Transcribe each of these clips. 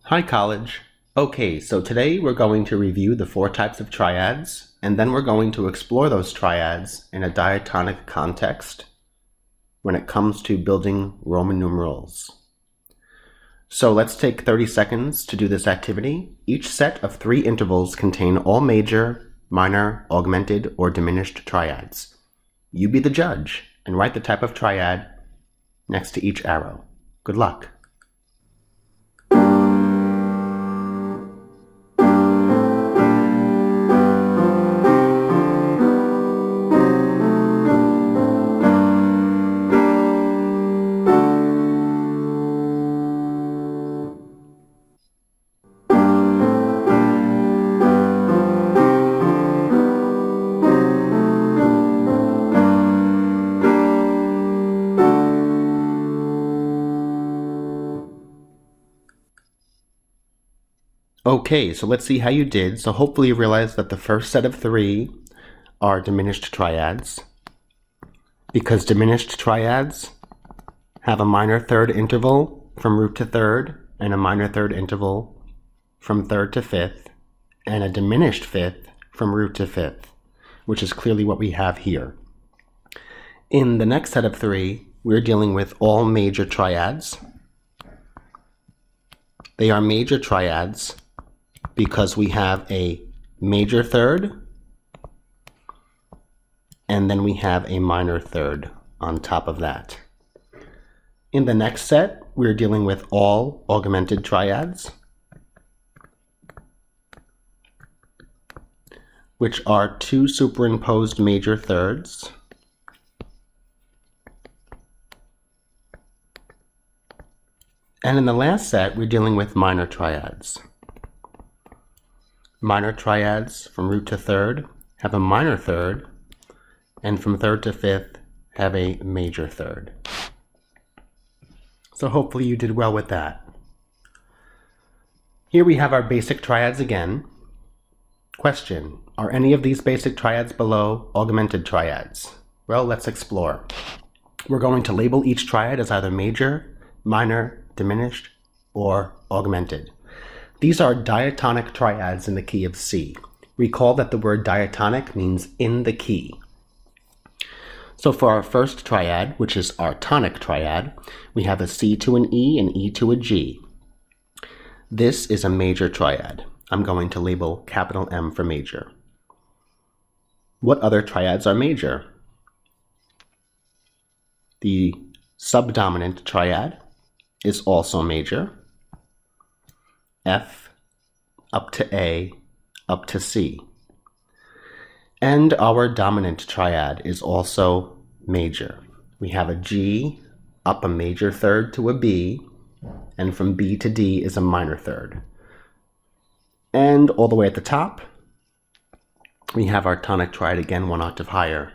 Hi, college. Okay, so today we're going to review the 4 types of triads, and then we're going to explore those triads in a diatonic context when it comes to building Roman numerals. So let's take 30 seconds to do this activity. Each set of 3 intervals contain all major, minor, augmented, or diminished triads. You be the judge and write the type of triad next to each arrow. Good luck. Okay, so let's see how you did. So hopefully you realize that the first set of 3 are diminished triads, because diminished triads have a minor third interval from root to third, and a minor third interval from third to fifth, and a diminished fifth from root to fifth, which is clearly what we have here. In the next set of 3, we're dealing with all major triads. They are major triads because we have a major third, and then we have a minor third on top of that. In the next set, we're dealing with all augmented triads, which are 2 superimposed major thirds, and in the last set, we're dealing with minor triads. Minor triads from root to third have a minor third, and from third to fifth have a major third. So hopefully you did well with that. Here we have our basic triads again. Question: are any of these basic triads below augmented triads? Well, let's explore. We're going to label each triad as either major, minor, diminished, or augmented. These are diatonic triads in the key of C. Recall that the word diatonic means in the key. So for our first triad, which is our tonic triad, we have a C to an E and E to a G. This is a major triad. I'm going to label capital M for major. What other triads are major? The subdominant triad is also major. F up to A up to C. And our dominant triad is also major. We have a G up a major third to a B, and from B to D is a minor third. And all the way at the top, we have our tonic triad again 1 octave higher.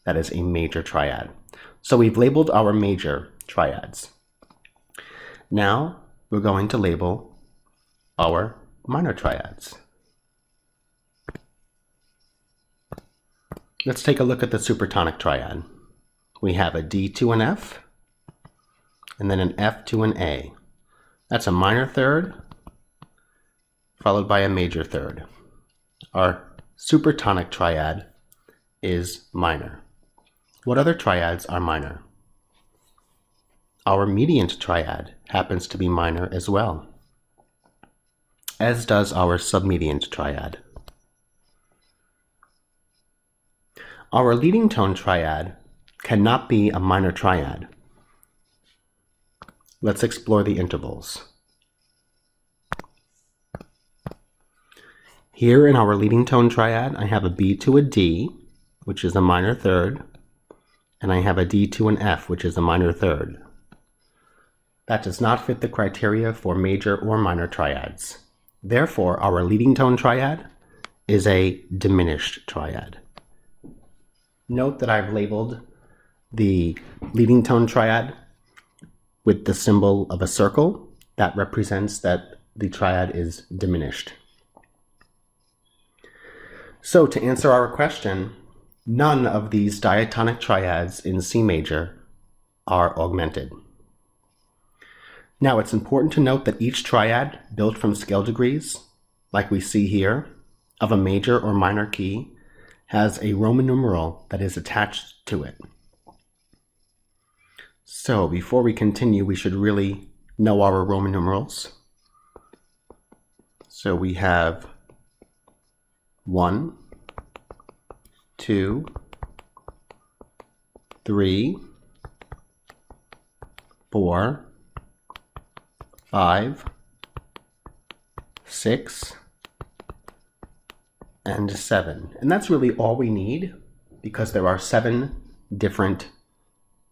That is a major triad. So we've labeled our major triads. Now we're going to label our minor triads. Let's take a look at the supertonic triad. We have a D to an F, and then an F to an A. That's a minor third, followed by a major third. Our supertonic triad is minor. What other triads are minor? Our mediant triad happens to be minor as well, as does our submediant triad. Our leading tone triad cannot be a minor triad. Let's explore the intervals. Here in our leading tone triad, I have a B to a D, which is a minor third, and I have a D to an F, which is a minor third. That does not fit the criteria for major or minor triads. Therefore, our leading tone triad is a diminished triad. Note that I've labeled the leading tone triad with the symbol of a circle. That represents that the triad is diminished. So to answer our question, none of these diatonic triads in C major are augmented. Now, it's important to note that each triad built from scale degrees, like we see here, of a major or minor key, has a Roman numeral that is attached to it. So before we continue, we should really know our Roman numerals. So we have 1, 2, 3, 4, 5, 6, and 7. And that's really all we need because there are 7 different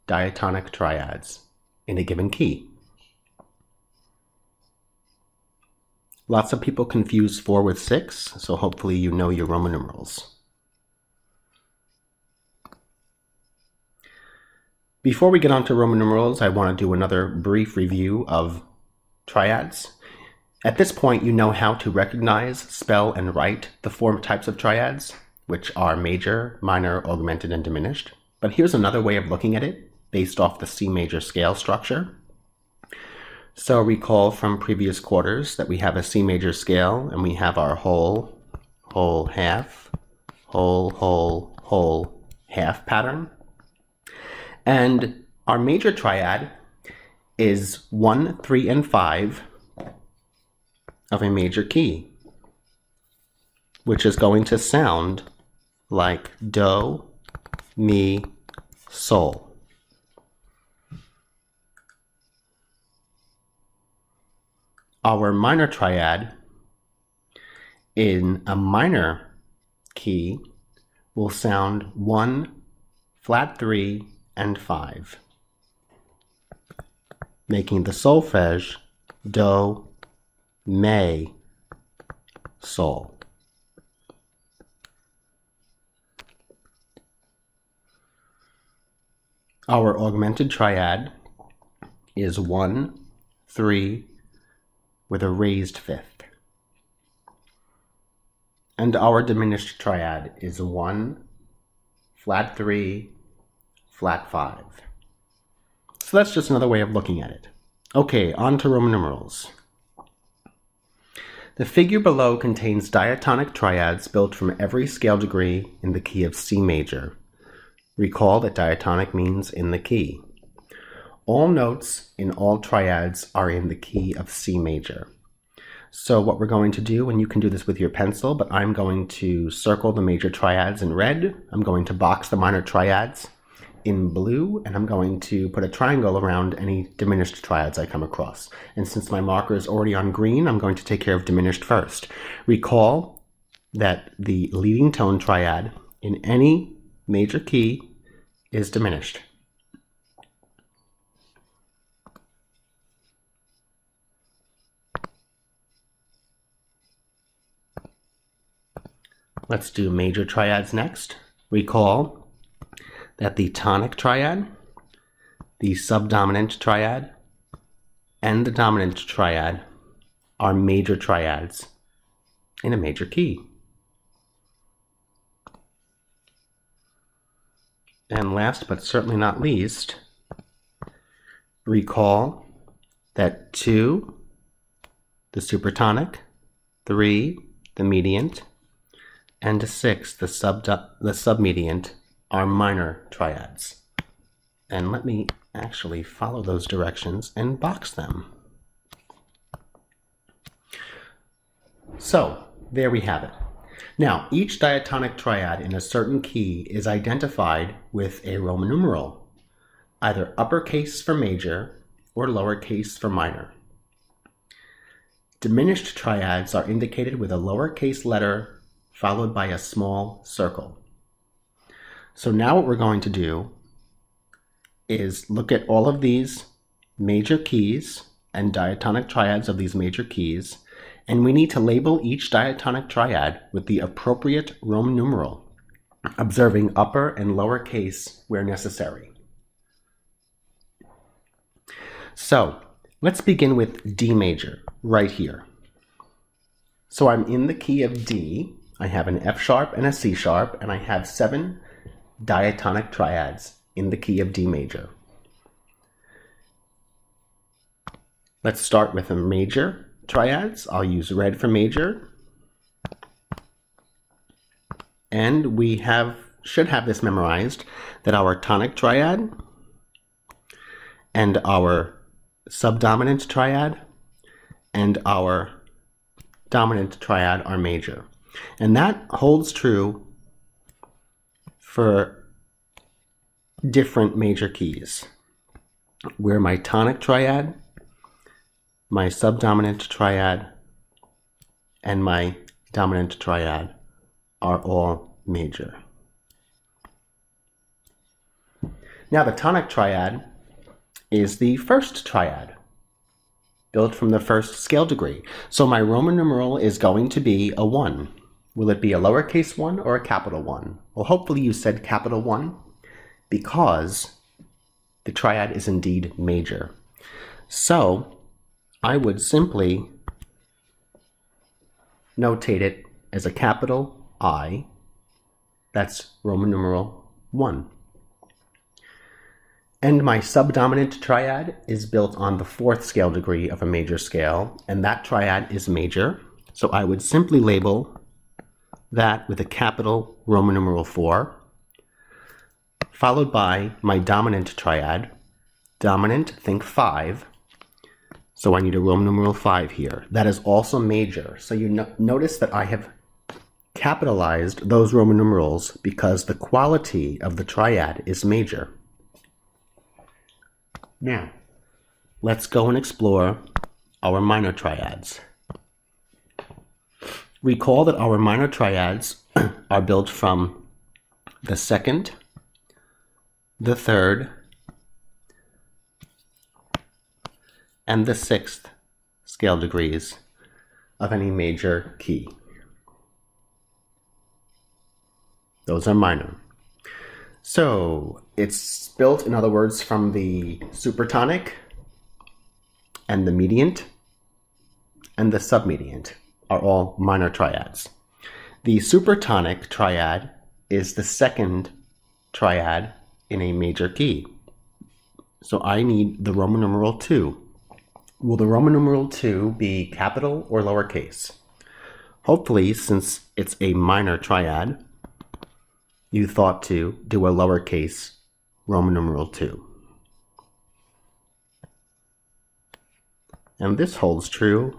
diatonic triads in a given key. Lots of people confuse 4 with 6, so hopefully you know your Roman numerals. Before we get on to Roman numerals, I want to do another brief review of triads. At this point, you know how to recognize, spell, and write the 4 types of triads, which are major, minor, augmented, and diminished. But here's another way of looking at it, based off the C major scale structure. So recall from previous quarters that we have a C major scale, and we have our whole, whole, half, whole, whole, whole, half pattern. And our major triad is 1, 3, and 5 of a major key, which is going to sound like do, mi, sol. Our minor triad in a minor key will sound 1, flat 3, and 5, making the solfege do, mi, sol. Our augmented triad is 1, 3, with a raised 5th. And our diminished triad is 1, flat 3, flat 5. So that's just another way of looking at it. Okay, on to Roman numerals. The figure below contains diatonic triads built from every scale degree in the key of C major. Recall that diatonic means in the key. All notes in all triads are in the key of C major. So what we're going to do, and you can do this with your pencil, but I'm going to circle the major triads in red. I'm going to box the minor triads in blue, and I'm going to put a triangle around any diminished triads I come across. And since my marker is already on green, I'm going to take care of diminished first. Recall that the leading tone triad in any major key is diminished. Let's do major triads next. Recall that the tonic triad, the subdominant triad, and the dominant triad are major triads in a major key. And last but certainly not least, recall that 2, the supertonic, 3, the mediant, and 6, the submediant, are minor triads. And let me actually follow those directions and box them. So there we have it. Now, each diatonic triad in a certain key is identified with a Roman numeral, either uppercase for major or lowercase for minor. Diminished triads are indicated with a lowercase letter followed by a small circle. So now what we're going to do is look at all of these major keys and diatonic triads of these major keys, and we need to label each diatonic triad with the appropriate Roman numeral, observing upper and lower case where necessary. So let's begin with D major right here. So I'm in the key of D. I have an F sharp and a C sharp, and I have 7 diatonic triads in the key of D major. Let's start with the major triads. I'll use red for major. And we should have this memorized, that our tonic triad and our subdominant triad and our dominant triad are major. And that holds true for different major keys, where my tonic triad, my subdominant triad, and my dominant triad are all major. Now the tonic triad is the first triad, built from the first scale degree. So my Roman numeral is going to be a 1. Will it be a lowercase 1 or a capital 1? Well, hopefully you said capital 1, because the triad is indeed major. So I would simply notate it as a capital I. That's Roman numeral 1. And my subdominant triad is built on the 4th scale degree of a major scale, and that triad is major. So I would simply label that with a capital Roman numeral 4, followed by my dominant triad. Dominant, think 5. So I need a Roman numeral 5 here. That is also major. So you notice that I have capitalized those Roman numerals because the quality of the triad is major. Now, let's go and explore our minor triads. Recall that our minor triads are built from the 2nd, the 3rd, and the 6th scale degrees of any major key. Those are minor. So it's built, in other words, from the supertonic and the mediant and the submediant are all minor triads. The supertonic triad is the 2nd triad in a major key. So I need the Roman numeral 2. Will the Roman numeral 2 be capital or lowercase? Hopefully, since it's a minor triad, you thought to do a lowercase Roman numeral 2. And this holds true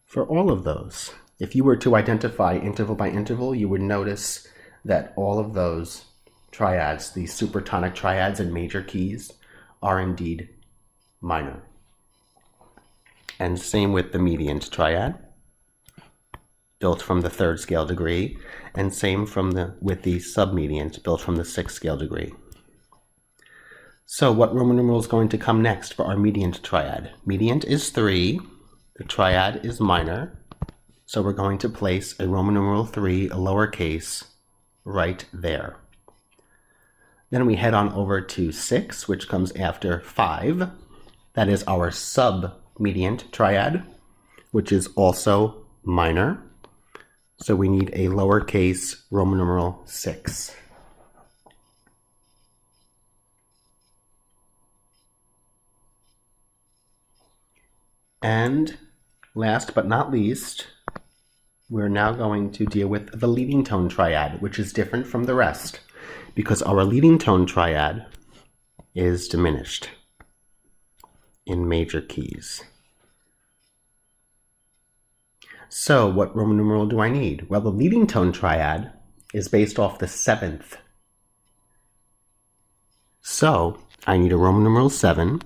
for all of those. If you were to identify interval by interval, you would notice that all of those triads, the supertonic triads and major keys, are indeed minor. And same with the mediant triad, built from the 3rd scale degree, and same with the submediant, built from the 6th scale degree. So what Roman numeral is going to come next for our mediant triad? Mediant is 3, the triad is minor, so we're going to place a Roman numeral 3, a lowercase, right there. Then we head on over to 6, which comes after 5. That is our submediant triad, which is also minor. So we need a lowercase Roman numeral 6. And last but not least, we're now going to deal with the leading tone triad, which is different from the rest because our leading tone triad is diminished in major keys. So what Roman numeral do I need? Well, the leading tone triad is based off the 7th. So I need a Roman numeral 7,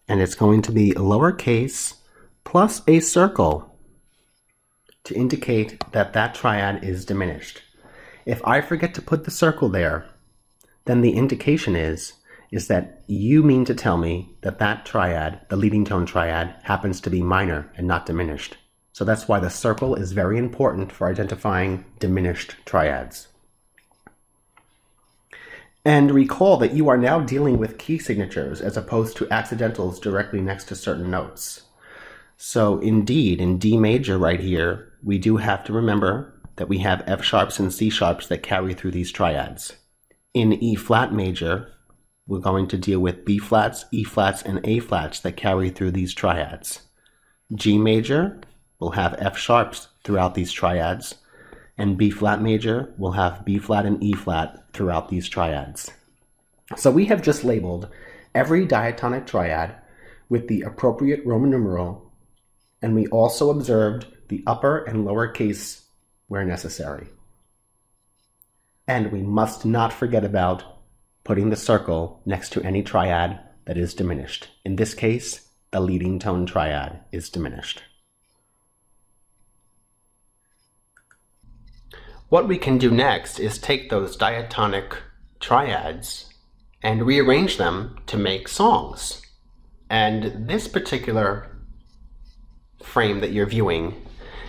and it's going to be a lowercase plus a circle to indicate that that triad is diminished. If I forget to put the circle there, then the indication is that you mean to tell me that that triad, the leading tone triad, happens to be minor and not diminished. So that's why the circle is very important for identifying diminished triads. And recall that you are now dealing with key signatures as opposed to accidentals directly next to certain notes. So indeed, in D major right here, we do have to remember that we have F sharps and C sharps that carry through these triads. In E flat major, we're going to deal with B flats, E flats, and A flats that carry through these triads. G major will have F sharps throughout these triads, and B flat major will have B flat and E flat throughout these triads. So we have just labeled every diatonic triad with the appropriate Roman numeral, and we also observed the upper and lower case where necessary. And we must not forget about putting the circle next to any triad that is diminished. In this case, the leading tone triad is diminished. What we can do next is take those diatonic triads and rearrange them to make songs. And this particular frame that you're viewing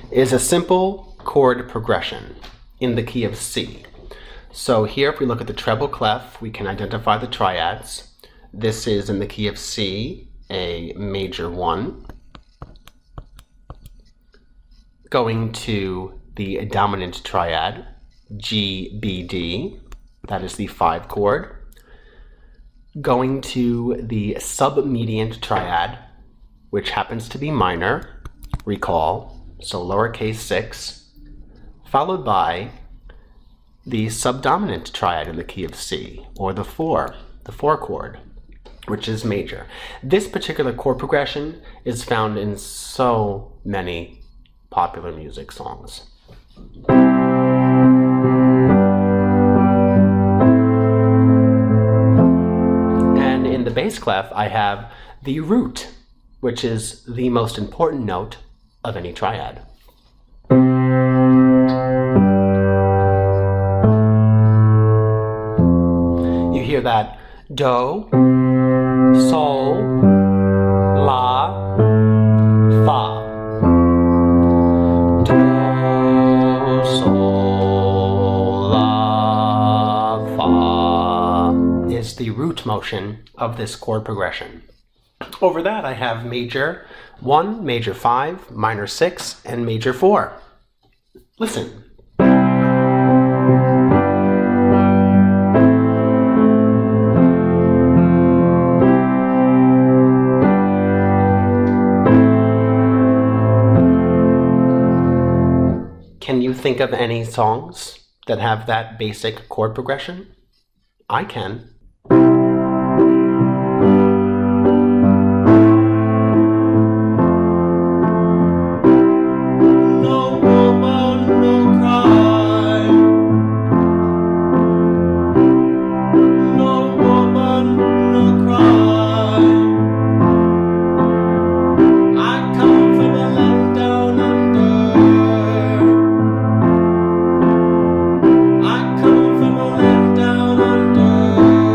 is a simple chord progression in the key of C. So here, if we look at the treble clef, we can identify the triads. This is in the key of C, a major 1, going to the dominant triad, G, B, D, that is the 5 chord, going to the submediant triad, which happens to be minor, recall, so lowercase 6, followed by the subdominant triad in the key of C, or the 4 chord, which is major. This particular chord progression is found in so many popular music songs. And in the bass clef, I have the root, which is the most important note of any triad. Hear that do, sol, la, fa. Do, sol, la, fa is the root motion of this chord progression. Over that I have major 1, major 5, minor 6, and major 4. Listen. Can you think of any songs that have that basic chord progression? I can. No woman, no cry. No woman, no cry. I come from a land down under. I come from a land down under.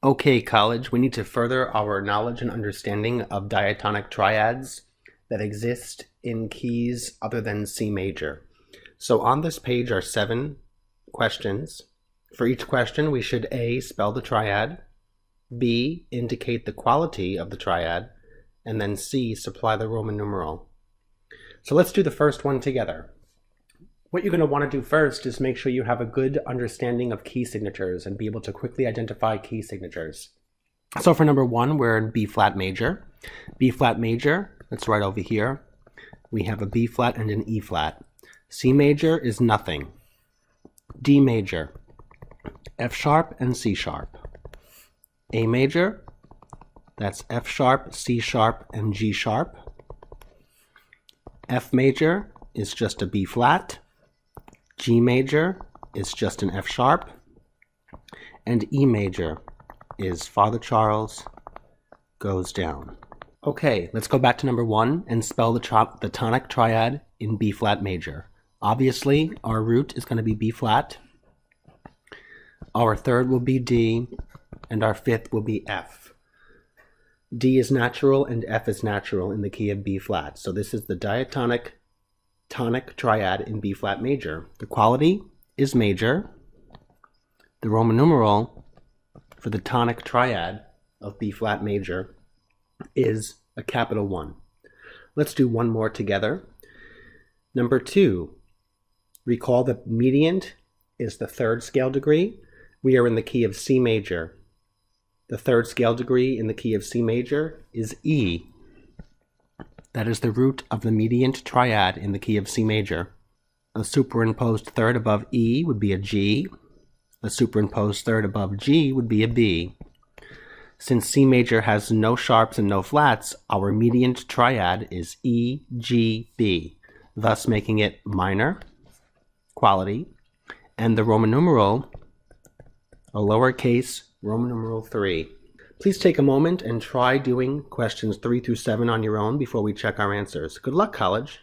Okay, college, we need to further our knowledge and understanding of diatonic triads that exist in keys other than C major. So on this page are 7 questions. For each question, we should A, spell the triad, B, indicate the quality of the triad, and then C, supply the Roman numeral. So let's do the first one together. What you're going to want to do first is make sure you have a good understanding of key signatures and be able to quickly identify key signatures. So for number 1, we're in B flat major. B flat major, that's right over here. We have a B flat and an E flat. C major is nothing. D major, F sharp and C sharp. A major, that's F sharp, C sharp, and G sharp. F major is just a B flat. G major is just an F sharp, and E major is Father Charles goes down. Okay, let's go back to number 1 and spell the tonic triad in B flat major. Obviously, our root is going to be B flat, our third will be D, and our fifth will be F. D is natural and F is natural in the key of B flat, so this is the diatonic tonic triad in B flat major. The quality is major. The Roman numeral for the tonic triad of B flat major is a capital 1. Let's do one more together. Number 2, recall that mediant is the 3rd scale degree. We are in the key of C major. The 3rd scale degree in the key of C major is E. That is the root of the mediant triad in the key of C major. A superimposed 3rd above E would be a G. A superimposed 3rd above G would be a B. Since C major has no sharps and no flats, our mediant triad is E, G, B, thus making it minor, quality, and the Roman numeral, a lowercase Roman numeral 3. Please take a moment and try doing questions 3 through 7 on your own before we check our answers. Good luck, college.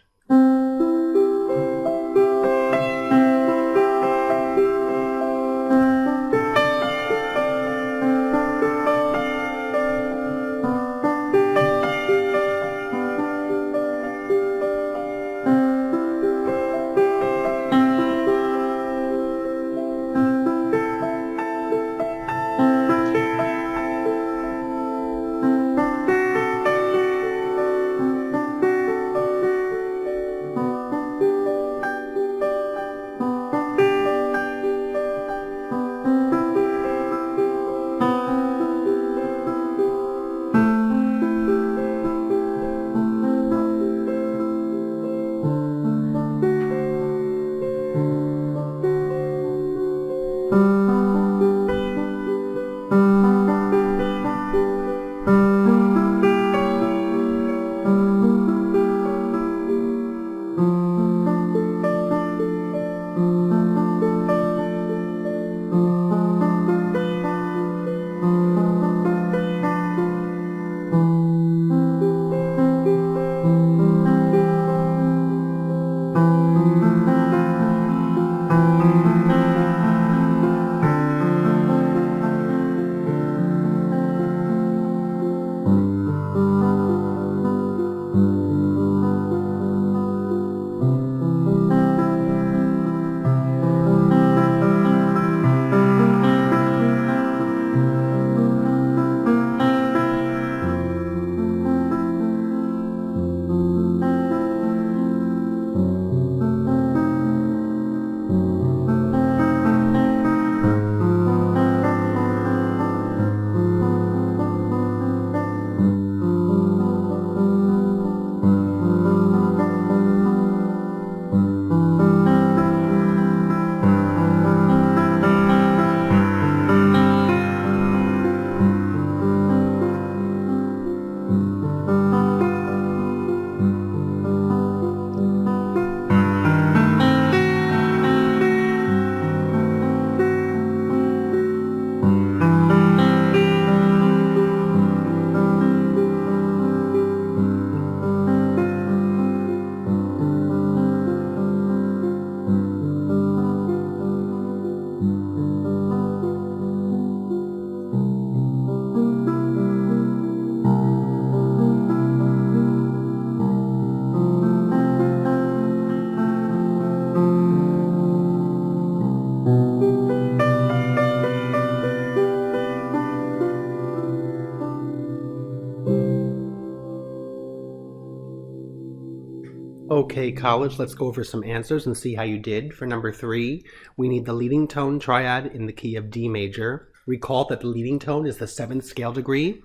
Okay, college, let's go over some answers and see how you did. For number 3, we need the leading tone triad in the key of D major. Recall that the leading tone is the 7th scale degree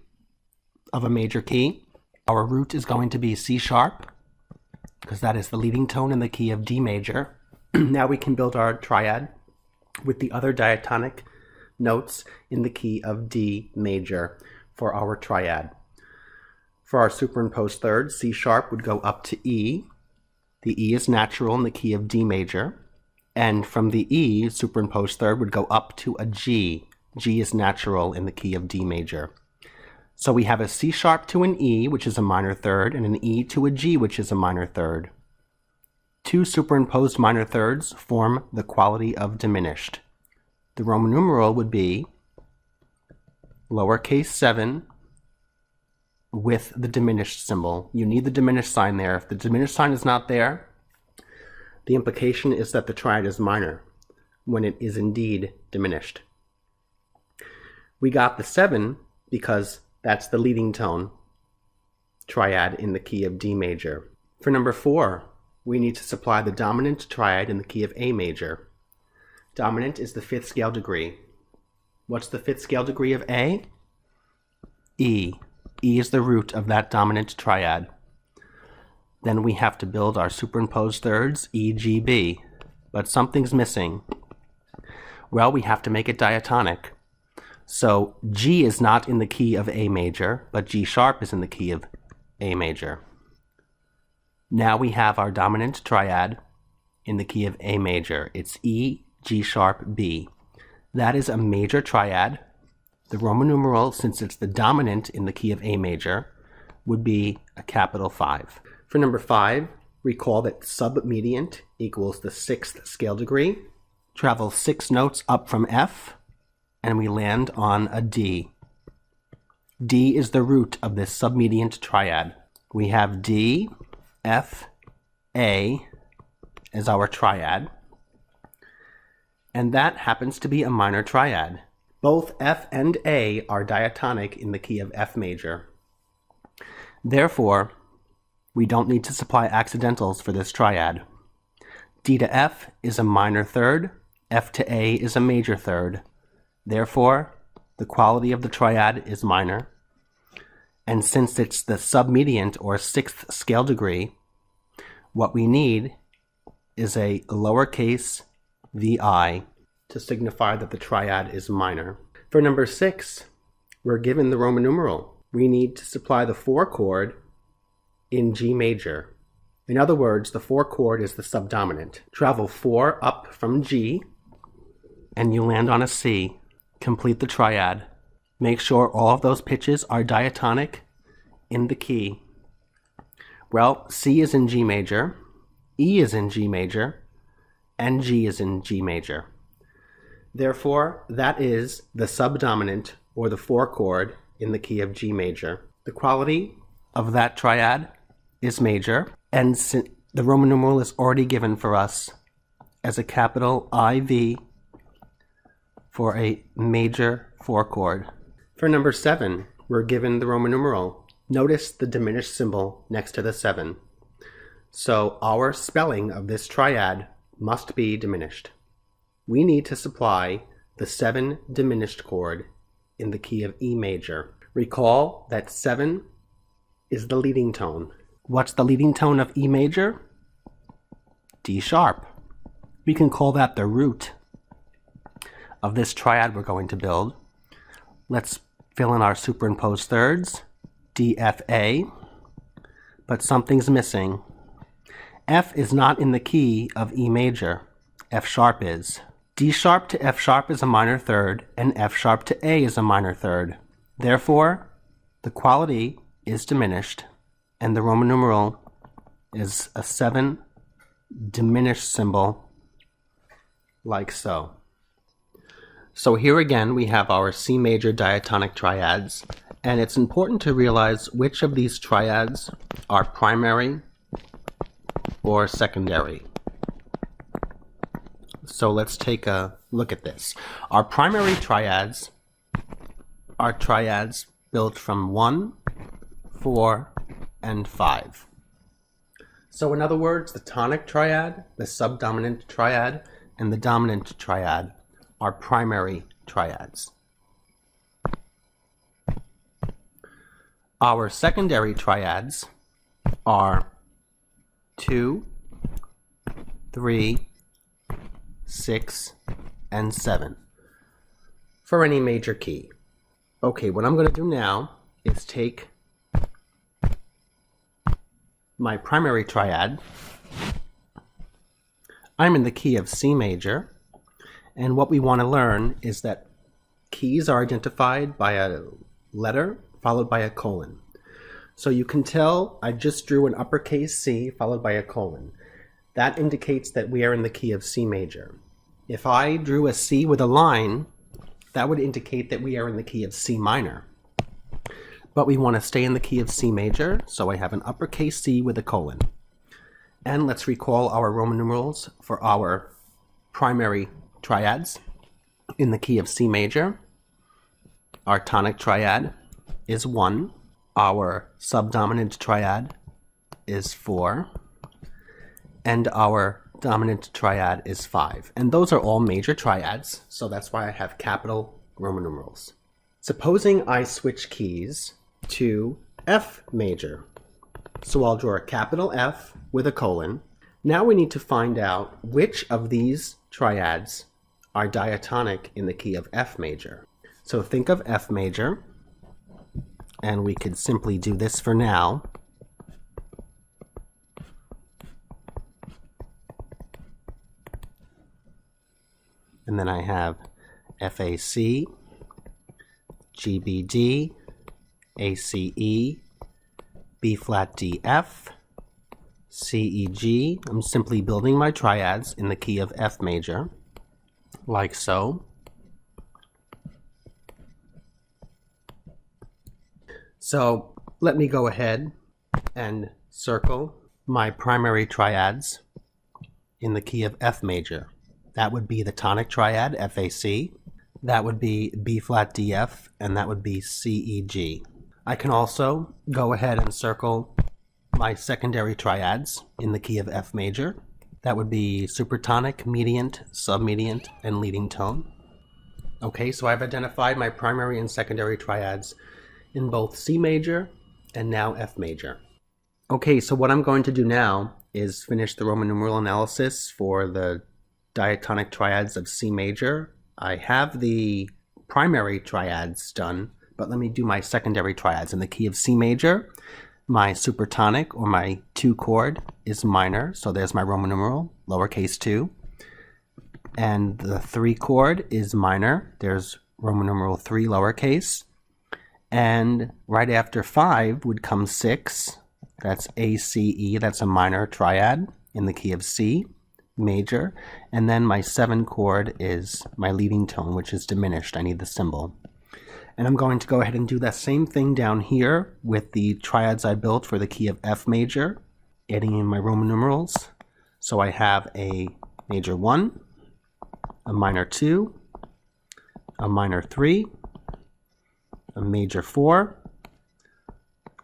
of a major key. Our root is going to be C sharp, because that is the leading tone in the key of D major. Now we can build our triad with the other diatonic notes in the key of D major for our triad. For our superimposed third, C sharp would go up to E. The E is natural in the key of D major. And from the E, superimposed third would go up to a G. G is natural in the key of D major. So we have a C sharp to an E, which is a minor third, and an E to a G, which is a minor third. Two superimposed minor thirds form the quality of diminished. The Roman numeral would be lowercase 7 with the diminished symbol. You need the diminished sign there. If the diminished sign is not there, the implication is that the triad is minor, when it is indeed diminished. We got the 7 because that's the leading tone triad in the key of D major. For number 4, we need to supply the dominant triad in the key of A major. Dominant is the 5th scale degree. What's the 5th scale degree of A? E. E is the root of that dominant triad. Then we have to build our superimposed thirds, E, G, B. But something's missing. Well, we have to make it diatonic. So G is not in the key of A major, but G sharp is in the key of A major. Now we have our dominant triad in the key of A major. It's E, G sharp, B. That is a major triad. The Roman numeral, since it's the dominant in the key of A major, would be a capital 5. For number 5, recall that submediant equals the 6th scale degree. Travel 6 notes up from F, and we land on a D. D is the root of this submediant triad. We have D, F, A as our triad, and that happens to be a minor triad. Both F and A are diatonic in the key of F major. Therefore, we don't need to supply accidentals for this triad. D to F is a minor third, F to A is a major third. Therefore, the quality of the triad is minor. And since it's the submediant or 6th scale degree, what we need is a lowercase vi to signify that the triad is minor. For number 6, we're given the Roman numeral. We need to supply the 4 chord in G major. In other words, the 4 chord is the subdominant. Travel 4 up from G, and you land on a C. Complete the triad. Make sure all of those pitches are diatonic in the key. Well, C is in G major, E is in G major, and G is in G major. Therefore, that is the subdominant, or the 4 chord, in the key of G major. The quality of that triad is major, and the Roman numeral is already given for us as a capital IV for a major 4 chord. For number 7, we're given the Roman numeral. Notice the diminished symbol next to the 7. So our spelling of this triad must be diminished. We need to supply the 7 diminished chord in the key of E major. Recall that 7 is the leading tone. What's the leading tone of E major? D sharp. We can call that the root of this triad we're going to build. Let's fill in our superimposed thirds, D, F, A, but something's missing. F is not in the key of E major. F sharp is. D sharp to F sharp is a minor third, and F sharp to A is a minor third. Therefore, the quality is diminished, and the Roman numeral is a 7 diminished symbol, like so. So here again we have our C major diatonic triads, and it's important to realize which of these triads are primary or secondary. So let's take a look at this. Our primary triads are triads built from 1, 4, and 5. So in other words, the tonic triad, the subdominant triad, and the dominant triad are primary triads. Our secondary triads are 2, 3, 6, and 7 for any major key. Okay, what I'm going to do now is take my primary triad. I'm in the key of C major, and what we want to learn is that keys are identified by a letter followed by a colon. So you can tell I just drew an uppercase C followed by a colon. That indicates that we are in the key of C major. If I drew a C with a line, that would indicate that we are in the key of C minor. But we want to stay in the key of C major, so I have an uppercase C with a colon. And let's recall our Roman numerals for our primary triads. In the key of C major, our tonic triad is 1, our subdominant triad is 4, and our dominant triad is 5. And those are all major triads, so that's why I have capital Roman numerals. Supposing I switch keys to F major. So I'll draw a capital F with a colon. Now we need to find out which of these triads are diatonic in the key of F major. So think of F major, and we could simply do this for now. And then I have FAC, GBD, ACE, B flat D F, CEG. I'm simply building my triads in the key of F major, like so. So let me go ahead and circle my primary triads in the key of F major. That would be the tonic triad, FAC. That would be B flat DF, and that would be CEG. I can also go ahead and circle my secondary triads in the key of F major. That would be supertonic, mediant, submediant, and leading tone. Okay, so I've identified my primary and secondary triads in both C major and now F major. Okay, so what I'm going to do now is finish the Roman numeral analysis for the diatonic triads of C major. I have the primary triads done, but let me do my secondary triads. In the key of C major, my supertonic, or my 2 chord, is minor, so there's my Roman numeral, lowercase 2. And the 3 chord is minor, there's Roman numeral 3, lowercase. And right after 5 would come 6, that's ACE, that's a minor triad in the key of C major. And then my 7 chord is my leading tone, which is diminished. I need the symbol. And I'm going to go ahead and do that same thing down here with the triads I built for the key of F major, adding in my Roman numerals. So I have a major 1, a minor 2, a minor 3, a major 4,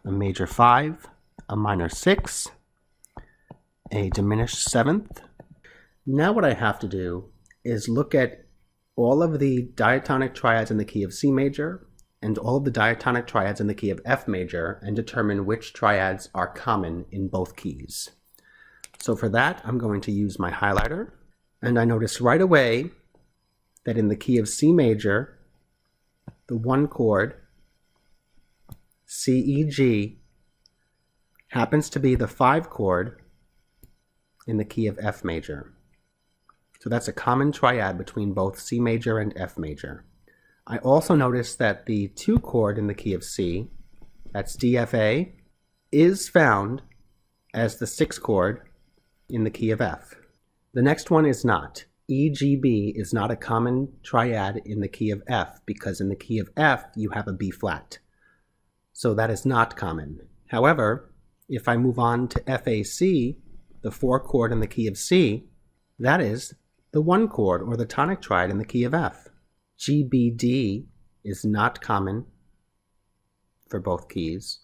a major 5, a minor 6, a diminished 7th. Now what I have to do is look at all of the diatonic triads in the key of C major and all of the diatonic triads in the key of F major and determine which triads are common in both keys. So for that, I'm going to use my highlighter, and I notice right away that in the key of C major, the 1 chord, CEG, happens to be the 5 chord in the key of F major. So that's a common triad between both C major and F major. I also notice that the 2 chord in the key of C, that's DFA, is found as the 6 chord in the key of F. The next one is not. EGB is not a common triad in the key of F, because in the key of F you have a B flat. So that is not common. However, if I move on to FAC, the 4 chord in the key of C, that is the 1 chord, or the tonic triad, in the key of F. GBD is not common for both keys.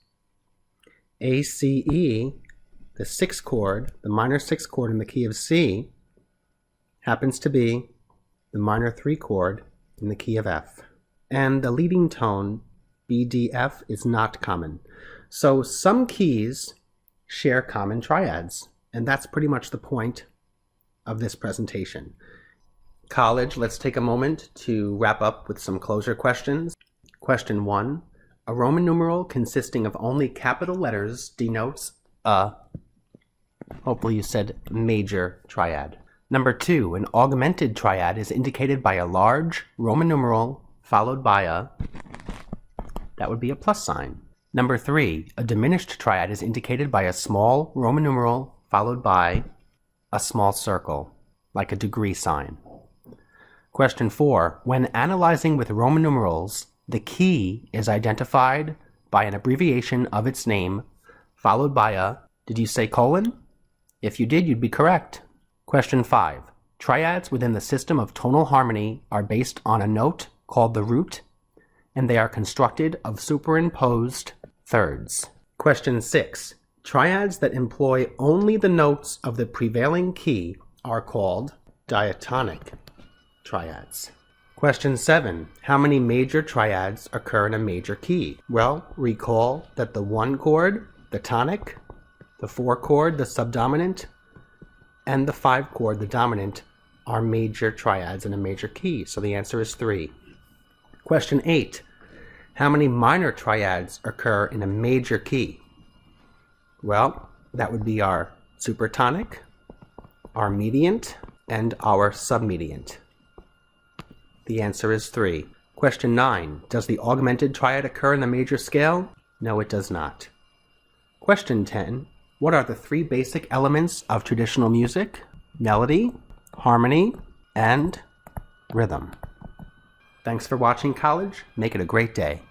ACE, the sixth chord, the minor sixth chord in the key of C, happens to be the minor 3 chord in the key of F. And the leading tone, B, D, F, is not common. So some keys share common triads, and that's pretty much the point of this presentation. College, let's take a moment to wrap up with some closure questions. Question 1. A Roman numeral consisting of only capital letters denotes a, hopefully you said major triad. Number 2. An augmented triad is indicated by a large Roman numeral followed by a, that would be a plus sign. Number 3. A diminished triad is indicated by a small Roman numeral followed by a small circle, like a degree sign. Question 4. When analyzing with Roman numerals, the key is identified by an abbreviation of its name followed by a, did you say colon? If you did, you'd be correct. Question 5. Triads within the system of tonal harmony are based on a note called the root, and they are constructed of superimposed thirds. Question 6. Triads that employ only the notes of the prevailing key are called diatonic triads. Question 7. How many major triads occur in a major key? Well, recall that the 1 chord, the tonic, the 4 chord, the subdominant, and the 5 chord, the dominant, are major triads in a major key. So the answer is 3. Question 8. How many minor triads occur in a major key? Well, that would be our supertonic, our mediant, and our submediant. The answer is 3. Question 9. Does the augmented triad occur in the major scale? No, it does not. Question 10. What are the 3 basic elements of traditional music? Melody, harmony, and rhythm. Thanks for watching, college. Make it a great day.